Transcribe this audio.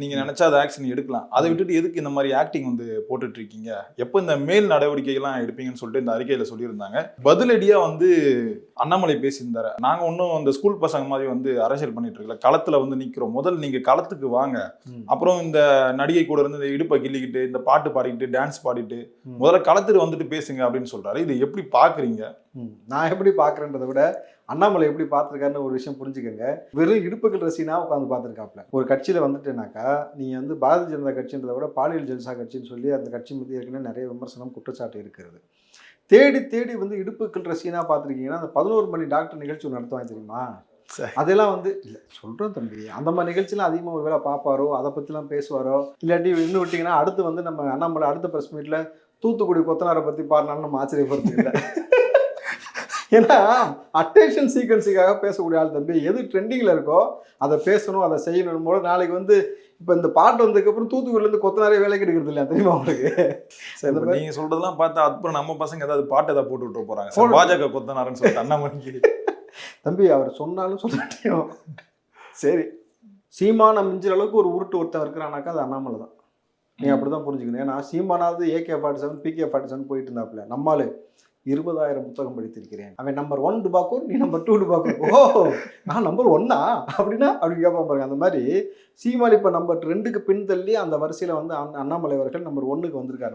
நீங்க நினைச்சா அதை ஆக்ஷன் எடுக்கலாம். அதை விட்டுட்டு எதுக்கு இந்த மாதிரி ஆக்டிங் வந்து போட்டுட்டு இருக்கீங்க? எப்போ இந்த மேல் நடவடிக்கைகள்லாம் எடுப்பீங்கன்னு சொல்லிட்டு இந்த அறிக்கையில சொல்லியிருந்தாங்க. பதிலடியா வந்து அண்ணாமலை பேசியிருந்தாரு. நாங்க ஒன்றும் இந்த ஸ்கூல் பசங்க மாதிரி வந்து அரசியல் பண்ணிட்டு இருக்கல, களத்துல வந்து நிக்கிறோம். முதல்ல நீங்க களத்துக்கு வாங்க. அப்புறம் இந்த நடிகை கூட இருந்து இந்த இடுப்பை கிள்ளிக்கிட்டு இந்த பாட்டு பாடிக்கிட்டு டான்ஸ் பாடிட்டு முதல்ல களத்துக்கு வந்துட்டு பேசுங்க அப்படின்னு சொல்றாரு. இது எப்படி பாக்குறீங்க? நான் எப்படி பாக்குறேன்றதை விட அண்ணாமலை எப்படி பார்த்துருக்காருன்னு ஒரு விஷயம் புரிஞ்சுக்கோங்க. வெறும் இடுப்புகள் ரசினா உட்காந்து பார்த்துருக்காப்ல. ஒரு கட்சியில் வந்துட்டுனாக்கா நீங்கள் வந்து பாரதிய ஜனதா கட்சின்றதை விட பாலியல் ஜல்சா கட்சின்னு சொல்லி அந்த கட்சி மீது ஏற்கனவே நிறைய விமர்சனம் குற்றச்சாட்டு இருக்கிறது. தேடி தேடி வந்து இடுப்புகள் ரசினா பார்த்துருக்கீங்கன்னா அந்த 11 மணி டாக்டர் நிகழ்ச்சி நடத்துவாங்க தெரியுமா? அதெல்லாம் வந்து இல்லை சொல்கிறோம் தம்பி, அந்த மாதிரி நிகழ்ச்சியெலாம் அதிகமாக ஒரு வேளை பார்ப்பாரோ, அதை பற்றிலாம் பேசுவாரோ, இல்லாட்டி இன்னும் விட்டிங்கன்னா அடுத்து வந்து நம்ம அண்ணாமலை அடுத்த ப்ரெஸ் மீட்டில் தூத்துக்குடி கொத்தனாரை பற்றி பாடினாலும் நம்ம ஆச்சரியப்படுறது இல்லை. ஏன்னா அட்டென்ஷன் சீக்வன்ஸுக்காக பேசக்கூடிய ஆள் தம்பி. எது ட்ரெண்டிங்கில் இருக்கோ அதை பேசணும், அதை செய்யணும் போல. நாளைக்கு வந்து இப்போ இந்த பாட்டு வந்ததுக்கப்புறம் தூத்துக்குடியிலேருந்து கொத்தனாரே வேலைக்கு எடுக்கிறது இல்லையா தெரியுமா உங்களுக்கு? சரி, நீங்கள் சொல்கிறதெல்லாம் பார்த்தா அப்புறம் நம்ம பசங்க ஏதாவது பாட்டு ஏதாவது போட்டு விட்டு போகிறாங்க, பாஜக கொத்தனாருன்னு சொல்லிட்டு அண்ணாமலைக்கு. தம்பி அவர் சொன்னாலும் சொல்லாட்டியும் சரி, சீமான மிஞ்சிற அளவுக்கு ஒரு உருட்டு ஒருத்தன் இருக்கிறானாக்கா அது அண்ணாமலை தான். நீங்கள் அப்படி தான் புரிஞ்சுக்கணும். ஏன்னா சீமானாவது AK-47 PK-47 போயிட்டு இருந்தாப்புல. நம்மால் 20,000 புத்தகம் படித்திருக்கிறேன். அவன் நம்பர் 1 டுபாக்கூர், நீ நம்பர் 2 டுபாக்கூர். ஓ நான் நம்பர் 1 அப்படின்னா அப்படி கேட்பான் பாருங்க. அந்த மாதிரி சீமான் இப்போ நம்பர் 2க்கு பின் தள்ளி அந்த வரிசையில் வந்து அண்ணாமலை அவர்கள் நம்பர் 1க்கு வந்திருக்காரு.